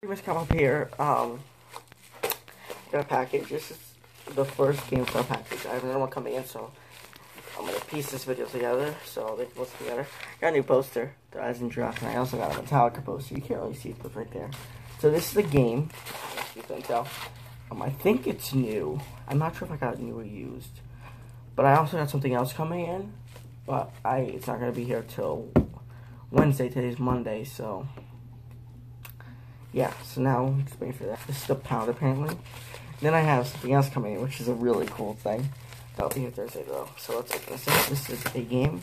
Pretty much come up here, got a package. This is the first Gamestop package. I have another one coming in, so I'm gonna piece this video together, so they can listen together. Got a new poster, the Eyes and Draft, and I also got a Metallica poster. You can't really see it, but right there. So this is the game, as you can tell. I think it's new. I'm not sure if I got it new or used. But I also got something else coming in, but it's not gonna be here till Wednesday. Today's Monday, so yeah, so now I'm just waiting for that. This is the pound, apparently. Then I have something else coming in, which is a really cool thing. That'll be here Thursday, though. So let's open this up. This is a game.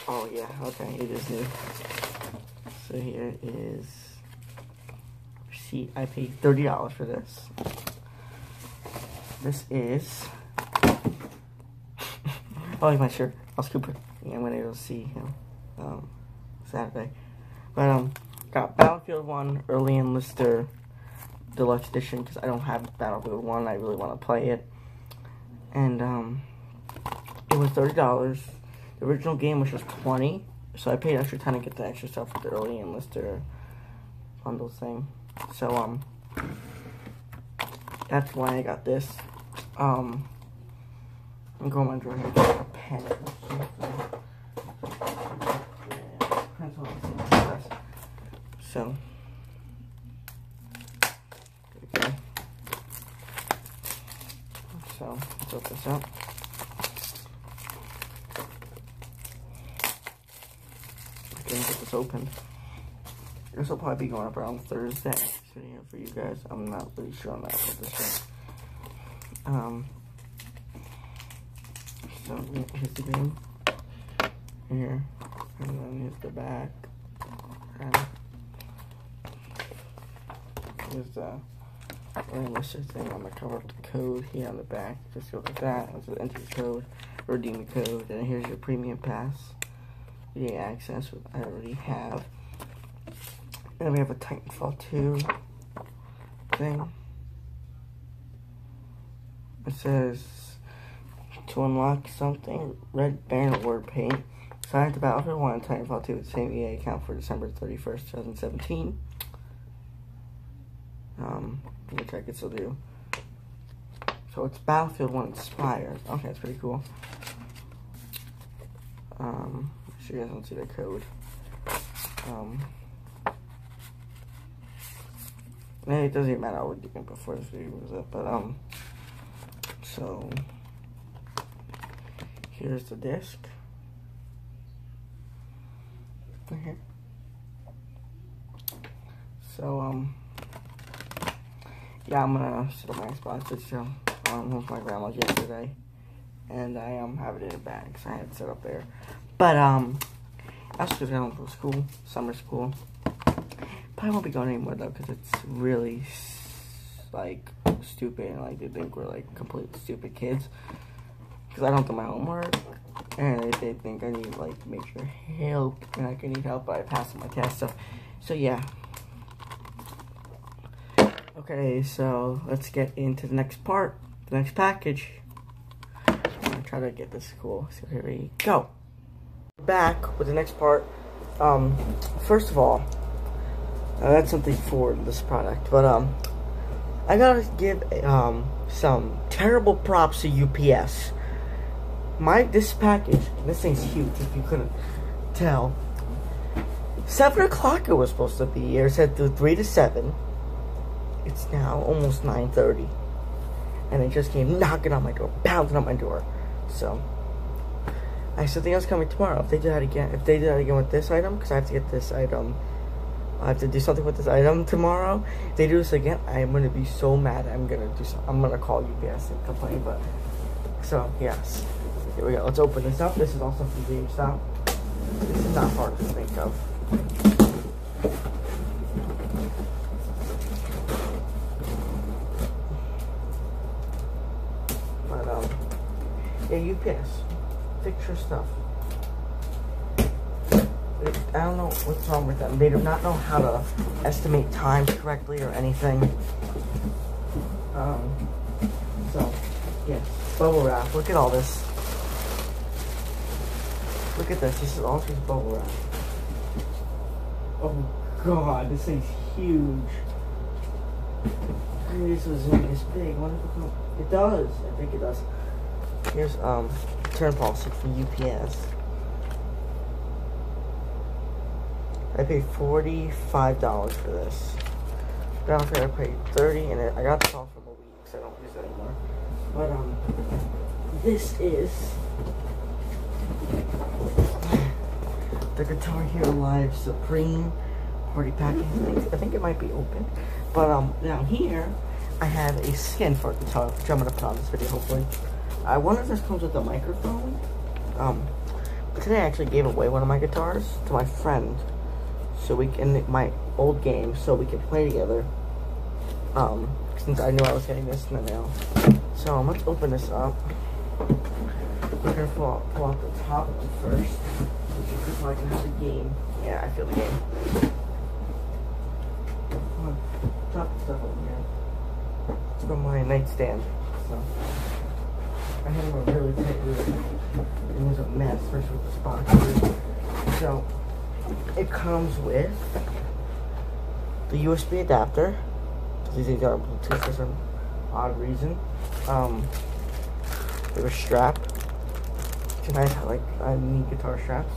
Oh, yeah, okay, it is new. So here is receipt. I paid $30 for this. This is I like my shirt. Alice Cooper. Yeah, I'm gonna go see him Saturday. But got Battlefield 1 Early Enlister Deluxe Edition because I don't have Battlefield 1. I really want to play it. And it was $30. The original game was just $20, so I paid extra $10 to get the extra stuff with the Early Enlister bundle thing. So that's why I got this. I'm going to my drawer here and get a pen. So, okay. So, let's open this up. I can get this opened. This will probably be going up around Thursday. Sitting here for you guys. I'm not really sure on that for this one. So, here's the game. Here. And then here's the back. And here's the enlisted thing on the cover of the code here on the back. Just go like that. Let's enter the code, redeem the code, and here's your premium pass. EA access, which I already have. And then we have a Titanfall 2 thing. It says to unlock something, red banner word paint. Sign to Battlefield 1 and Titanfall 2 with the same EA account for December 31st, 2017. Which I could still do. So it's Battlefield 1 inspired. Okay, that's pretty cool. Make sure you guys don't see the code. It doesn't even matter what you can before this video goes up, but so here's the disc. Right here. So yeah, I'm gonna sit on my Xbox. It's with my grandma's yesterday, and I have it in a bag, so I had it set up there. But that's because I'm going to school, summer school. Probably won't be going anymore though, because it's really like stupid, and like they think we're like completely stupid kids. Because I don't do my homework, and they think I need like major help, and I can need help by passing my test stuff. So yeah. Okay, so let's get into the next part, the next package. I'm gonna try to get this cool. So here we go. Back with the next part. First of all, that's something for this product, but I gotta give some terrible props to UPS. This package, this thing's huge. If you couldn't tell, 7 o'clock it was supposed to be. It said 3 to 7. It's now almost 9:30, and it just came knocking on my door, pounding on my door. So I have something else coming tomorrow. If they do that again, with this item, because I have to get this item, I have to do something with this item tomorrow. If they do this again, I'm gonna be so mad. I'm gonna call UPS and complain. But so yes, here we go. Let's open this up. This is also from Gamestop. This is not hard to think of. Yeah, UPS, fix your stuff. I don't know what's wrong with them. They do not know how to estimate times correctly or anything. So, yeah, bubble wrap. Look at all this. Look at this. This is all just bubble wrap. Oh God, this thing's huge. case was this big. It does. I think it does. Here's return policy for UPS. I paid $45 for this. I don't think I paid $30, and I got this off from a week, so I don't use it anymore. But this is the Guitar Hero Live Supreme Party Pack. I think it might be open. But down here, I have a skin for a guitar, which I'm gonna put on this video, hopefully. I wonder if this comes with a microphone. But today I actually gave away one of my guitars to my friend, so we can, my old game, so we can play together. Since I knew I was getting this in the mail. So let's open this up. We're gonna pull out the top one first, so I can have the game. Yeah, I feel the game. Drop the stuff over here. It's from my nightstand. So I had a really tight room. It was a mess, especially with this box. So it comes with the USB adapter. These are Bluetooth for some odd reason. They have a strap. It's nice. I need guitar straps.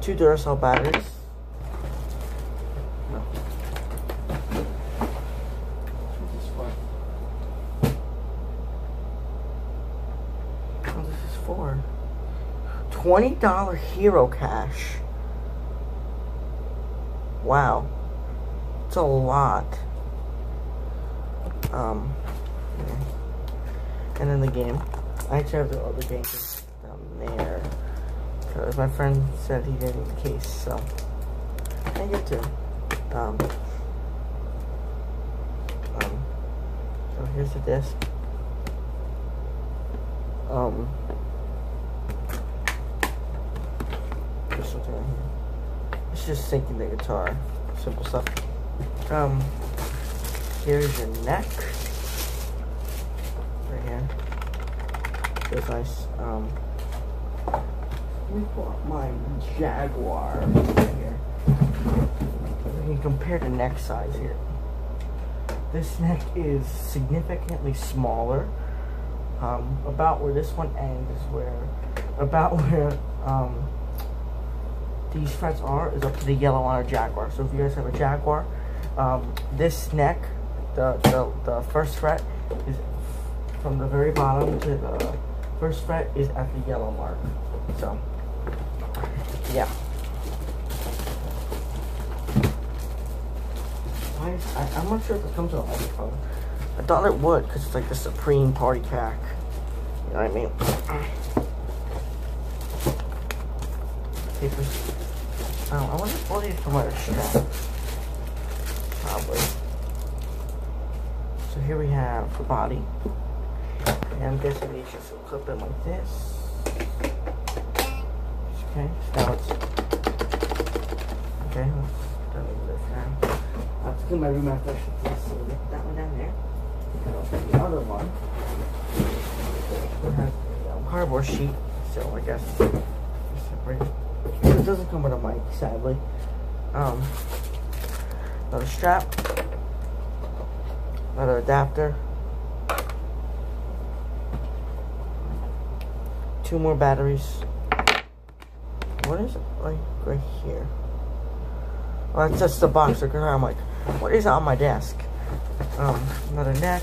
2 Duracell batteries. No. What's this for? $20 Hero Cash. Wow, it's a lot. Yeah. And then the game. I actually have the other game down there because my friend said he didn't need the case, so I get to. So here's the disc. This one's right here. It's just syncing the guitar. Simple stuff. Here's your neck. Right here. It's nice. Let me pull up my Jaguar right here. We can compare the neck size here. This neck is significantly smaller. About where this one ends is where, about where, these frets is up to the yellow on a Jaguar. So if you guys have a Jaguar, this neck, the first fret is from the very bottom to the first fret is at the yellow mark. So, yeah. I'm not sure if it comes with a microphone. I thought it would, because it's like the Supreme Party Pack. You know what I mean? Papers. I wonder if all these come out of strap. Probably. So here we have the body. And I'm guessing these just clip in like this. Okay, so now it's... Okay, let's do this now. I have to clean my room after I should this, so we'll get that one down there. And I'll put the other one. It has a cardboard sheet, so I guess it's separated. It doesn't come with a mic, sadly. Another strap, another adapter, 2 more batteries. What is it like right here? Oh, that's just the box. I'm like, what is it on my desk? Another neck.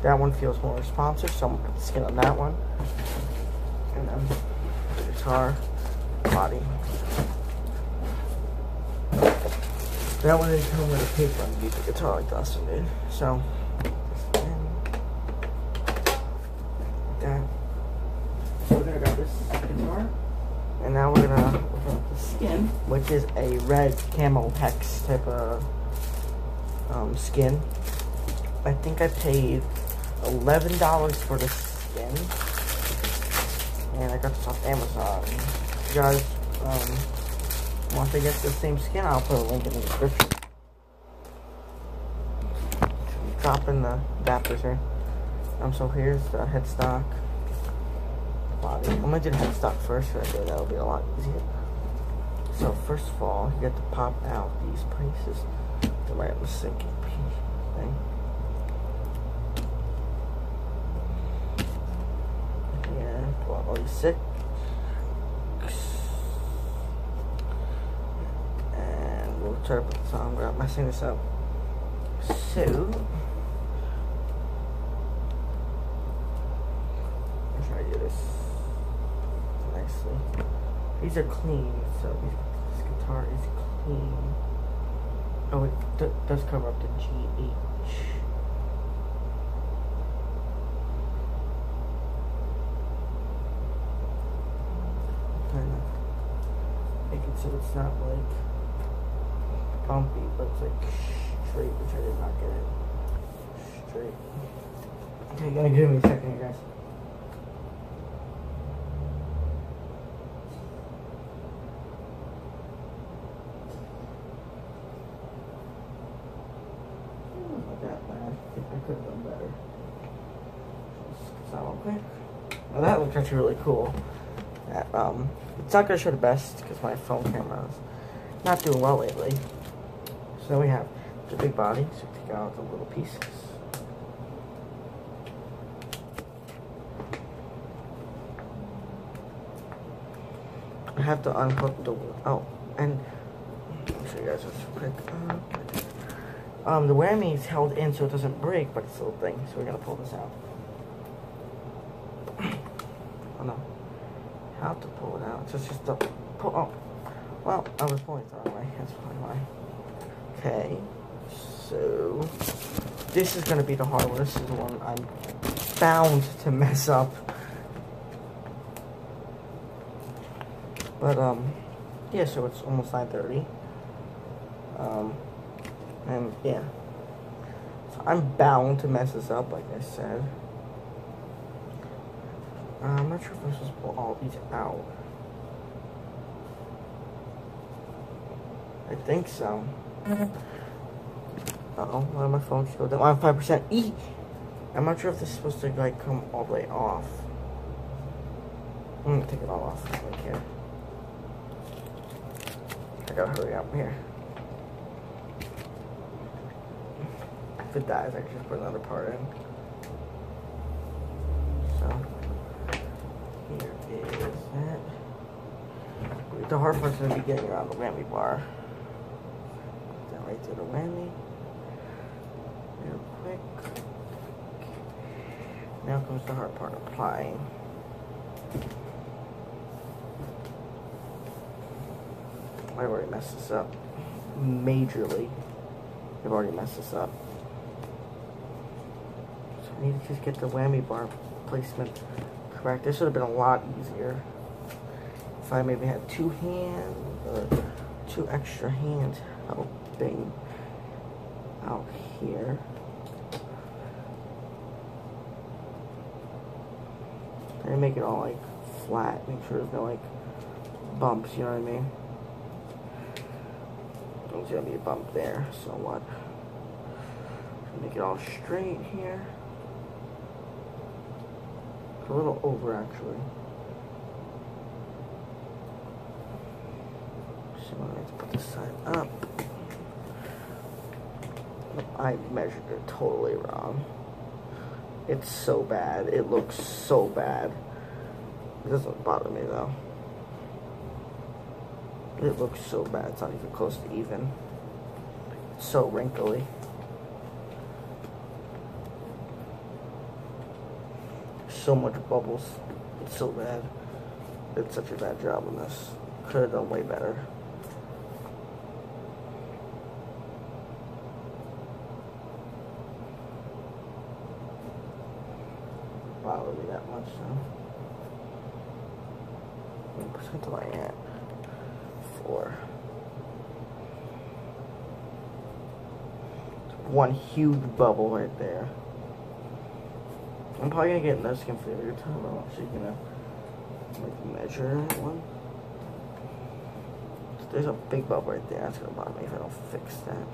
That one feels more responsive, so I'm gonna put the skin on that one. And then the guitar, body. That one didn't come with a paper underneath the guitar like Dustin did. So, that. So we're gonna grab this guitar, and now we're gonna open up the skin, which is a red camo hex type of skin. I think I paid $11 for the skin, and I got this off Amazon. If you guys want to get the same skin, I'll put a link in the description. Dropping the adapters here. So here's the headstock, body. I'm gonna do the headstock first, so I feel that'll be a lot easier. So first of all, you have to pop out these pieces. They're right on the sinking thing. Yeah, pull out all these six. And we'll try to put this on without messing this up. So, I'll try to do this nicely. These are clean, so this guitar is clean. Oh, it does cover up the GH. Kind of make it so it's not like bumpy, but it's like straight, which I did not get it straight. Okay, gonna give me a second here, guys. Not that bad. I think I could have done better. So, okay. Well, that looks actually really cool. That, it's not gonna show the best because my phone camera is not doing well lately. So then we have the big body, so we take out the little pieces. I have to unhook the, and I'll show you guys this real quick. The whammy is held in so it doesn't break, but it's a little thing, so we're gonna pull this out. Oh no. How to pull it out? Just the pull. Oh, well, I was pulling it the wrong way. That's probably why. Okay, so this is gonna be the hard one. This is the one I'm bound to mess up. But yeah. So it's almost 9:30. And yeah, so I'm bound to mess this up, like I said. I'm not sure if I'm supposed to pull all these out. I think so. Uh-oh, why did my phone go down? I'm 5%. E! I'm not sure if this is supposed to, like, come all the way off. I'm gonna take it all off. I don't care. I gotta hurry up here. If it dies, I can just put another part in. So, here is that. The hard part's gonna be getting around the whammy bar. Put that right through the whammy. Real quick. Now comes the hard part, applying. I've already messed this up. Majorly. I've already messed this up. So I need to just get the whammy bar placement correct. This would have been a lot easier if I maybe had two hands or two extra hands helping out here. And make it all like flat, make sure there's no like bumps, you know what I mean? There's gonna be a bump there, so what? Make it all straight here. A little over actually. So let's put this side up. I measured it totally wrong. It's so bad. It looks so bad. It doesn't bother me though. It looks so bad. It's not even close to even. It's so wrinkly. So much bubbles. It's so bad. It's such a bad job on this. Could have done way better. Bother me that much, so. What percent am I at? 4. One huge bubble right there. I'm probably gonna get another skin failure time. I'm actually gonna like measure one. There's a big bubble right there. That's gonna bother me if I don't fix that.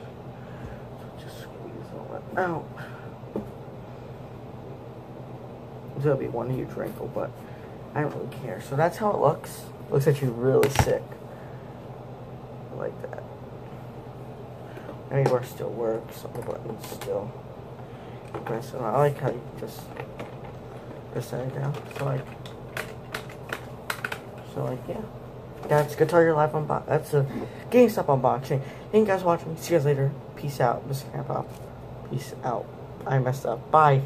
So just squeeze all that out. There's gonna be one huge wrinkle, but I don't really care. So that's how it looks. Looks actually really sick. I like that. Everywhere still works. All the buttons still. Okay, so I like how you just set it down. So like yeah. That's Guitar Hero Live unbox. That's a GameStop unboxing. Thank you guys for watching. See you guys later. Peace out. Mr. Grandpa. Peace out. I messed up. Bye.